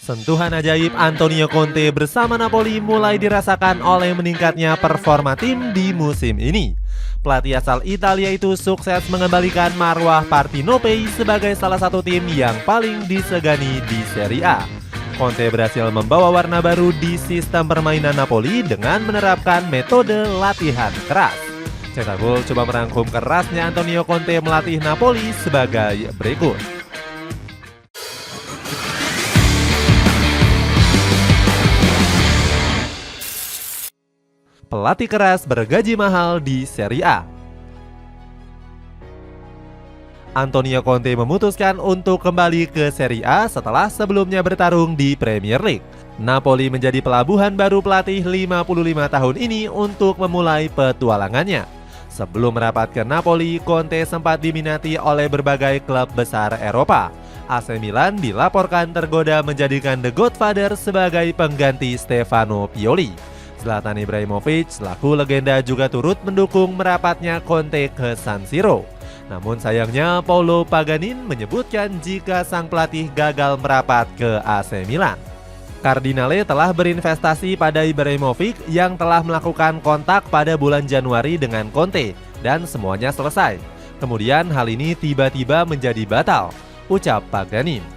Sentuhan ajaib Antonio Conte bersama Napoli mulai dirasakan oleh meningkatnya performa tim di musim ini. Pelatih asal Italia itu sukses mengembalikan marwah Partenopei sebagai salah satu tim yang paling disegani di Serie A. Conte berhasil membawa warna baru di sistem permainan Napoli dengan menerapkan metode latihan keras. Cetak Gol coba merangkum kerasnya Antonio Conte melatih Napoli sebagai berikut. Pelatih keras bergaji mahal di Serie A. Antonio Conte memutuskan untuk kembali ke Serie A setelah sebelumnya bertarung di Premier League. Napoli menjadi pelabuhan baru pelatih 55 tahun ini untuk memulai petualangannya. Sebelum merapat ke Napoli, Conte sempat diminati oleh berbagai klub besar Eropa. AC Milan dilaporkan tergoda menjadikan The Godfather sebagai pengganti Stefano Pioli. Zlatan Ibrahimovic selaku legenda juga turut mendukung merapatnya Conte ke San Siro. Namun sayangnya Paolo Paganin menyebutkan jika sang pelatih gagal merapat ke AC Milan. Cardinale telah berinvestasi pada Ibrahimovic yang telah melakukan kontak pada bulan Januari dengan Conte dan semuanya selesai. Kemudian hal ini tiba-tiba menjadi batal, ucap Paganin.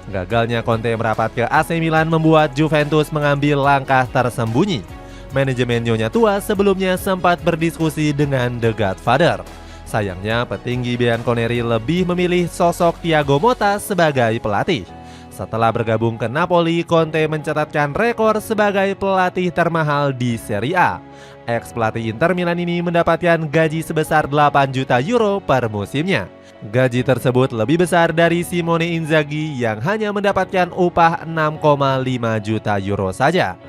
Gagalnya Conte merapat ke AC Milan membuat Juventus mengambil langkah tersembunyi. Manajemen Nyonya Tua sebelumnya sempat berdiskusi dengan The Godfather. Sayangnya petinggi Bianconeri lebih memilih sosok Thiago Motta sebagai pelatih. Setelah bergabung ke Napoli, Conte mencatatkan rekor sebagai pelatih termahal di Serie A. Ex-pelatih Inter Milan ini mendapatkan gaji sebesar 8 juta euro per musimnya. Gaji tersebut lebih besar dari Simone Inzaghi yang hanya mendapatkan upah 6,5 juta euro saja.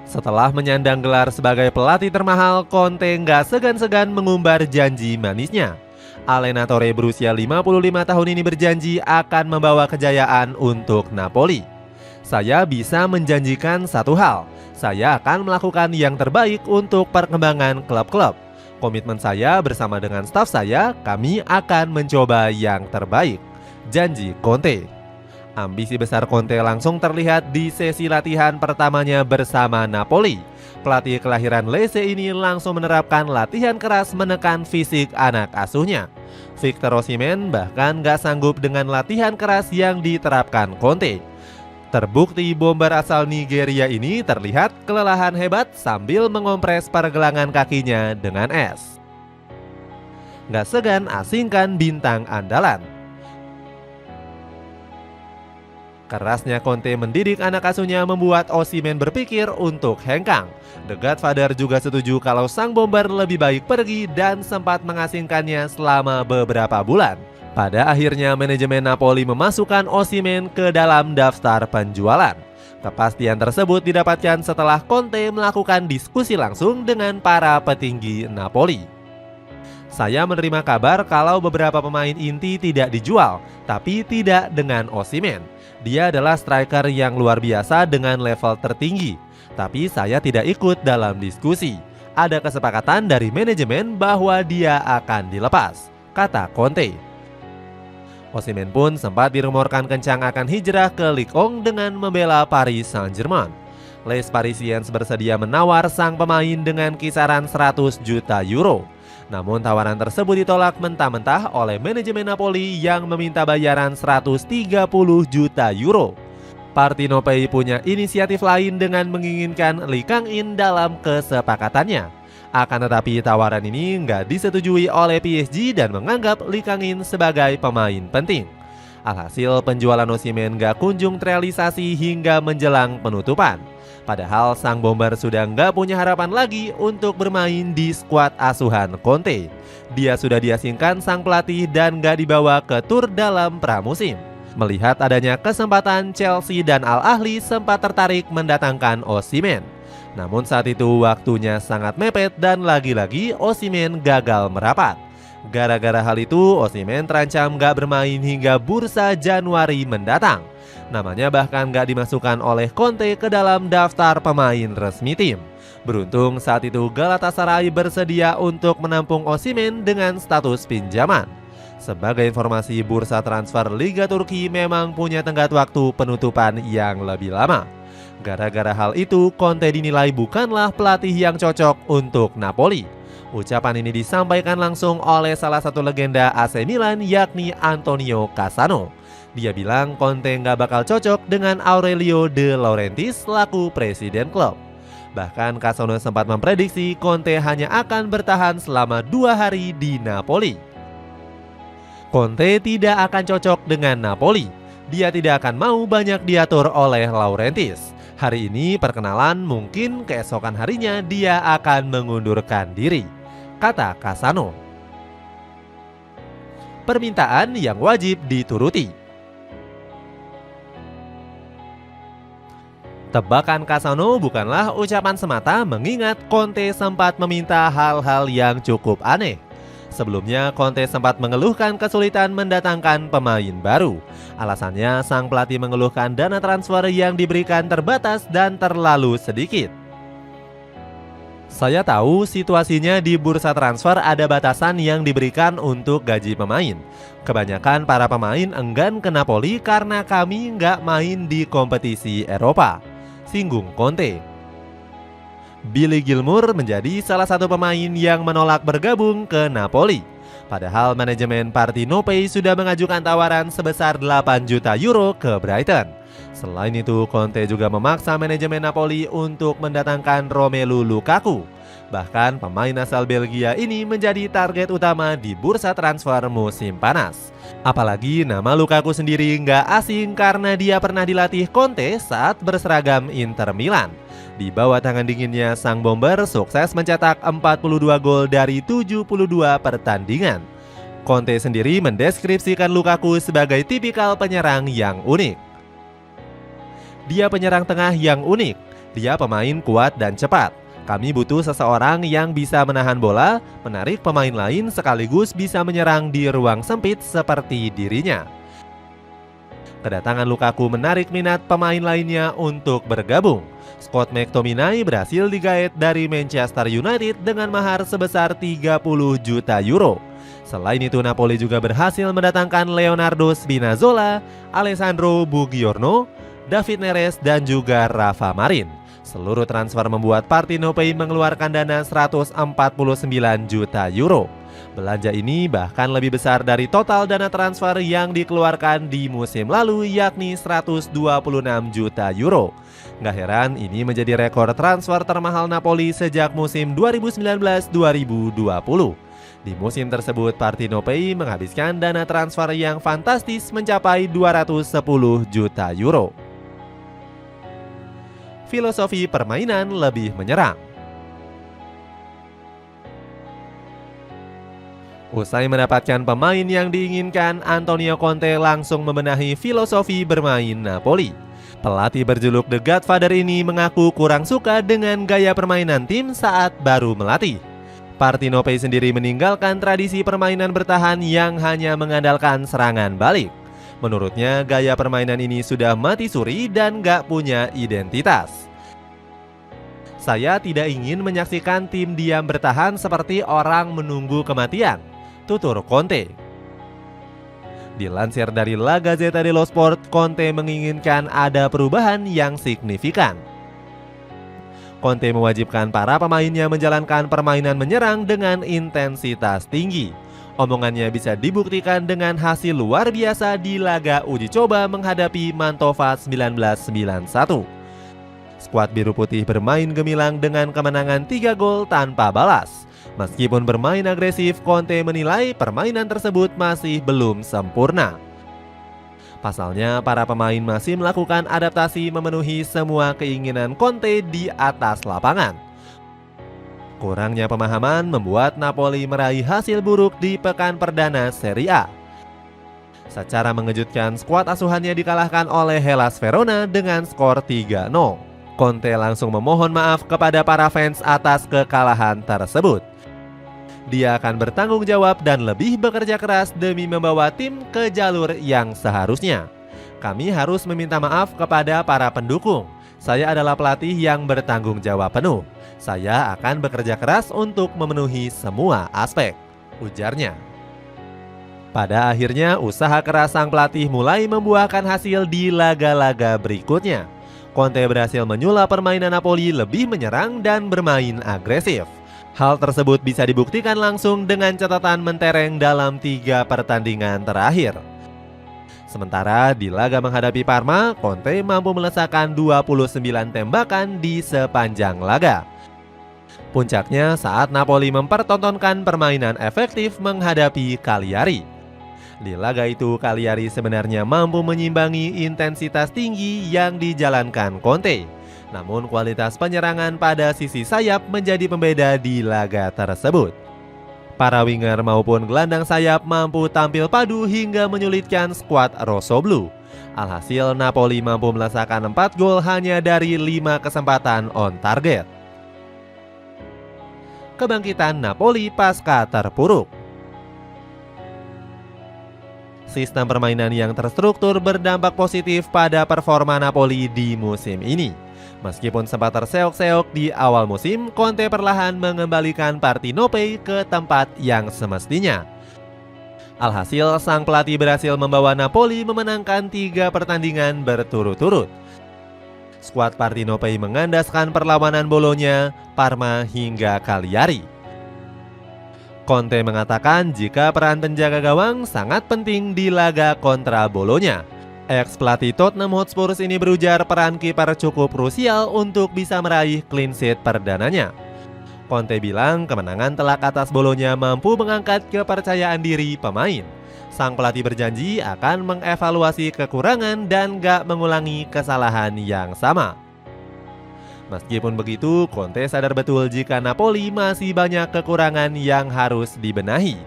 Setelah menyandang gelar sebagai pelatih termahal, Conte nggak segan-segan mengumbar janji manisnya. Allenatore berusia 55 tahun ini berjanji akan membawa kejayaan untuk Napoli. Saya bisa menjanjikan satu hal, saya akan melakukan yang terbaik untuk perkembangan klub-klub. Komitmen saya bersama dengan staf saya, kami akan mencoba yang terbaik, janji Conte. Ambisi besar Conte langsung terlihat di sesi latihan pertamanya bersama Napoli. Pelatih kelahiran Lecce ini langsung menerapkan latihan keras menekan fisik anak asuhnya. Victor Osimhen bahkan gak sanggup dengan latihan keras yang diterapkan Conte. Terbukti bomber asal Nigeria ini terlihat kelelahan hebat sambil mengompres pergelangan kakinya dengan es. Gak segan asingkan bintang andalan. Kerasnya Conte mendidik anak asuhnya membuat Osimhen berpikir untuk hengkang. The Godfather juga setuju kalau sang bomber lebih baik pergi dan sempat mengasingkannya selama beberapa bulan. Pada akhirnya manajemen Napoli memasukkan Osimhen ke dalam daftar penjualan. Kepastian tersebut didapatkan setelah Conte melakukan diskusi langsung dengan para petinggi Napoli. Saya menerima kabar kalau beberapa pemain inti tidak dijual, tapi tidak dengan Osimhen. Dia adalah striker yang luar biasa dengan level tertinggi. Tapi saya tidak ikut dalam diskusi. Ada kesepakatan dari manajemen bahwa dia akan dilepas, kata Conte. Osimhen pun sempat dirumorkan kencang akan hijrah ke Ligue 1 dengan membela Paris Saint-Germain. Les Parisiens bersedia menawar sang pemain dengan kisaran 100 juta euro. Namun tawaran tersebut ditolak mentah-mentah oleh manajemen Napoli yang meminta bayaran 130 juta euro. Partenopei punya inisiatif lain dengan menginginkan Lee Kang-in dalam kesepakatannya. Akan tetapi tawaran ini nggak disetujui oleh PSG dan menganggap Lee Kang-in sebagai pemain penting. Alhasil penjualan Osimhen nggak kunjung terrealisasi hingga menjelang penutupan. Padahal sang bomber sudah nggak punya harapan lagi untuk bermain di skuad asuhan Conte. Dia sudah diasingkan sang pelatih dan nggak dibawa ke tur dalam pramusim. Melihat adanya kesempatan, Chelsea dan Al Ahly sempat tertarik mendatangkan Osimhen. Namun saat itu waktunya sangat mepet dan lagi-lagi Osimhen gagal merapat. Gara-gara hal itu Osimhen terancam nggak bermain hingga bursa Januari mendatang. Namanya bahkan gak dimasukkan oleh Conte ke dalam daftar pemain resmi tim. Beruntung saat itu Galatasaray bersedia untuk menampung Osimhen dengan status pinjaman. Sebagai informasi, bursa transfer Liga Turki memang punya tenggat waktu penutupan yang lebih lama. Gara-gara hal itu, Conte dinilai bukanlah pelatih yang cocok untuk Napoli. Ucapan ini disampaikan langsung oleh salah satu legenda AC Milan, yakni Antonio Cassano. Dia bilang Conte nggak bakal cocok dengan Aurelio De Laurentiis selaku presiden klub. Bahkan Cassano sempat memprediksi Conte hanya akan bertahan selama 2 hari di Napoli. Conte tidak akan cocok dengan Napoli. Dia tidak akan mau banyak diatur oleh Laurentiis. Hari ini perkenalan, mungkin keesokan harinya dia akan mengundurkan diri, kata Cassano. Permintaan yang wajib dituruti. Tebakan Cassano bukanlah ucapan semata, mengingat Conte sempat meminta hal-hal yang cukup aneh. Sebelumnya, Conte sempat mengeluhkan kesulitan mendatangkan pemain baru. Alasannya, sang pelatih mengeluhkan dana transfer yang diberikan terbatas dan terlalu sedikit. Saya tahu situasinya di bursa transfer ada batasan yang diberikan untuk gaji pemain. Kebanyakan para pemain enggan ke Napoli karena kami nggak main di kompetisi Eropa, singgung Conte. Billy Gilmour menjadi salah satu pemain yang menolak bergabung ke Napoli. Padahal manajemen Partenopei sudah mengajukan tawaran sebesar 8 juta euro ke Brighton. Selain itu, Conte juga memaksa manajemen Napoli untuk mendatangkan Romelu Lukaku. Bahkan pemain asal Belgia ini menjadi target utama di bursa transfer musim panas. Apalagi nama Lukaku sendiri nggak asing karena dia pernah dilatih Conte saat berseragam Inter Milan. Di bawah tangan dinginnya, sang bomber sukses mencetak 42 gol dari 72 pertandingan. Conte sendiri mendeskripsikan Lukaku sebagai tipikal penyerang yang unik. Dia penyerang tengah yang unik. Dia pemain kuat dan cepat. Kami butuh seseorang yang bisa menahan bola, menarik pemain lain sekaligus bisa menyerang di ruang sempit seperti dirinya. Kedatangan Lukaku menarik minat pemain lainnya untuk bergabung. Scott McTominay berhasil digaet dari Manchester United dengan mahar sebesar 30 juta euro. Selain itu, Napoli juga berhasil mendatangkan Leonardo Spinazzola, Alessandro Buongiorno, David Neres, dan juga Rafa Marin. Seluruh transfer membuat Partenopei mengeluarkan dana 149 juta euro. Belanja ini bahkan lebih besar dari total dana transfer yang dikeluarkan di musim lalu, yakni 126 juta euro. Nggak heran ini menjadi rekor transfer termahal Napoli sejak musim 2019-2020. Di musim tersebut, Partenopei menghabiskan dana transfer yang fantastis mencapai 210 juta euro. Filosofi permainan lebih menyerang. Usai mendapatkan pemain yang diinginkan, Antonio Conte langsung membenahi filosofi bermain Napoli. Pelatih berjuluk The Godfather ini mengaku kurang suka dengan gaya permainan tim saat baru melatih. Partenopei sendiri meninggalkan tradisi permainan bertahan yang hanya mengandalkan serangan balik. Menurutnya, gaya permainan ini sudah mati suri dan gak punya identitas. Saya tidak ingin menyaksikan tim diam bertahan seperti orang menunggu kematian, tutur Conte. Dilansir dari La Gazzetta dello Sport, Conte menginginkan ada perubahan yang signifikan. Conte mewajibkan para pemainnya menjalankan permainan menyerang dengan intensitas tinggi. Omongannya bisa dibuktikan dengan hasil luar biasa di laga uji coba menghadapi Mantova 1991. Skuad biru putih bermain gemilang dengan kemenangan 3 gol tanpa balas. Meskipun bermain agresif, Conte menilai permainan tersebut masih belum sempurna. Pasalnya, para pemain masih melakukan adaptasi memenuhi semua keinginan Conte di atas lapangan. Kurangnya pemahaman membuat Napoli meraih hasil buruk di pekan perdana Serie A. Secara mengejutkan, skuad asuhannya dikalahkan oleh Hellas Verona dengan skor 3-0. Conte langsung memohon maaf kepada para fans atas kekalahan tersebut. Dia akan bertanggung jawab dan lebih bekerja keras demi membawa tim ke jalur yang seharusnya. Kami harus meminta maaf kepada para pendukung. Saya adalah pelatih yang bertanggung jawab penuh. Saya akan bekerja keras untuk memenuhi semua aspek, ujarnya. Pada akhirnya, usaha keras sang pelatih mulai membuahkan hasil di laga-laga berikutnya. Conte berhasil menyulap permainan Napoli lebih menyerang dan bermain agresif. Hal tersebut bisa dibuktikan langsung dengan catatan mentereng dalam 3 pertandingan terakhir. Sementara di laga menghadapi Parma, Conte mampu melesakkan 29 tembakan di sepanjang laga. Puncaknya saat Napoli mempertontonkan permainan efektif menghadapi Cagliari. Di laga itu, Cagliari sebenarnya mampu menyimbangi intensitas tinggi yang dijalankan Conte. Namun kualitas penyerangan pada sisi sayap menjadi pembeda di laga tersebut. Para winger maupun gelandang sayap mampu tampil padu hingga menyulitkan skuad Rossoblu. Alhasil Napoli mampu melesakkan 4 gol hanya dari 5 kesempatan on target. Kebangkitan Napoli pasca terpuruk. Sistem permainan yang terstruktur berdampak positif pada performa Napoli di musim ini. Meskipun sempat terseok-seok di awal musim, Conte perlahan mengembalikan Partenope ke tempat yang semestinya. Alhasil, sang pelatih berhasil membawa Napoli memenangkan 3 pertandingan berturut-turut. Skuad Partenope mengandaskan perlawanan Bolonya, Parma hingga Cagliari. Conte mengatakan jika peran penjaga gawang sangat penting di laga kontra Bolonya. Ex-pelatih Tottenham Hotspur ini berujar peran kiper cukup krusial untuk bisa meraih clean sheet perdananya. Conte bilang kemenangan telak atas Bolonya mampu mengangkat kepercayaan diri pemain. Sang pelatih berjanji akan mengevaluasi kekurangan dan gak mengulangi kesalahan yang sama. Meskipun begitu, Conte sadar betul jika Napoli masih banyak kekurangan yang harus dibenahi.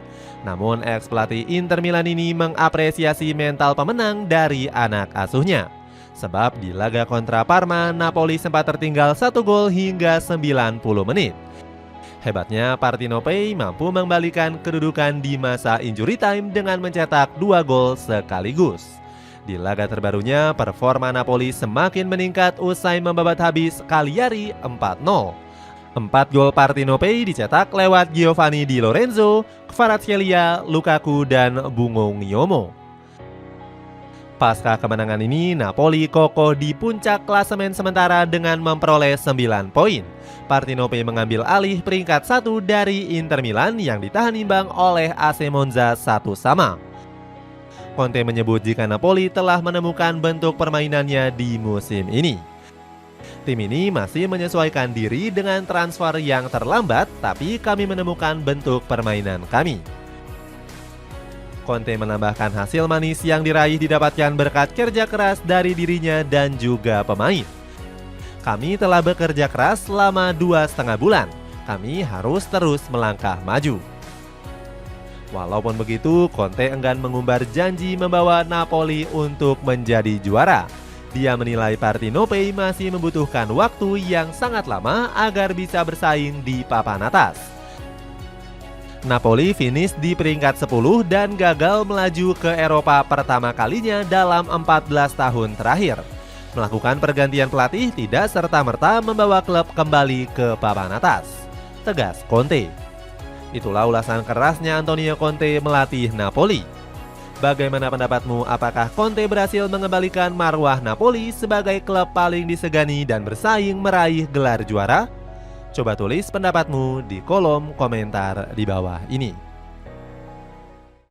Namun ex-pelatih Inter Milan ini mengapresiasi mental pemenang dari anak asuhnya. Sebab di laga kontra Parma, Napoli sempat tertinggal 1 gol hingga 90 menit. Hebatnya, Partenope mampu mengembalikan kedudukan di masa injury time dengan mencetak 2 gol sekaligus. Di laga terbarunya, performa Napoli semakin meningkat usai membabat habis Cagliari 4-0. 4 gol Partenope dicetak lewat Giovanni Di Lorenzo, Kvaratskhelia, Lukaku, dan Bungo Ngiomo. Pasca kemenangan ini, Napoli kokoh di puncak klasemen sementara dengan memperoleh 9 poin. Partenope mengambil alih peringkat 1 dari Inter Milan yang ditahan imbang oleh AC Monza 1-1. Conte menyebut jika Napoli telah menemukan bentuk permainannya di musim ini. Tim ini masih menyesuaikan diri dengan transfer yang terlambat, tapi kami menemukan bentuk permainan kami. Conte menambahkan hasil manis yang diraih didapatkan berkat kerja keras dari dirinya dan juga pemain. Kami telah bekerja keras selama 2,5 bulan. Kami harus terus melangkah maju. Walaupun begitu, Conte enggan mengumbar janji membawa Napoli untuk menjadi juara. Dia menilai Partenope masih membutuhkan waktu yang sangat lama agar bisa bersaing di papan atas. Napoli finish di peringkat 10 dan gagal melaju ke Eropa pertama kalinya dalam 14 tahun terakhir. Melakukan pergantian pelatih tidak serta-merta membawa klub kembali ke papan atas, tegas Conte. Itulah ulasan kerasnya Antonio Conte melatih Napoli. Bagaimana pendapatmu? Apakah Conte berhasil mengembalikan marwah Napoli sebagai klub paling disegani dan bersaing meraih gelar juara? Coba tulis pendapatmu di kolom komentar di bawah ini.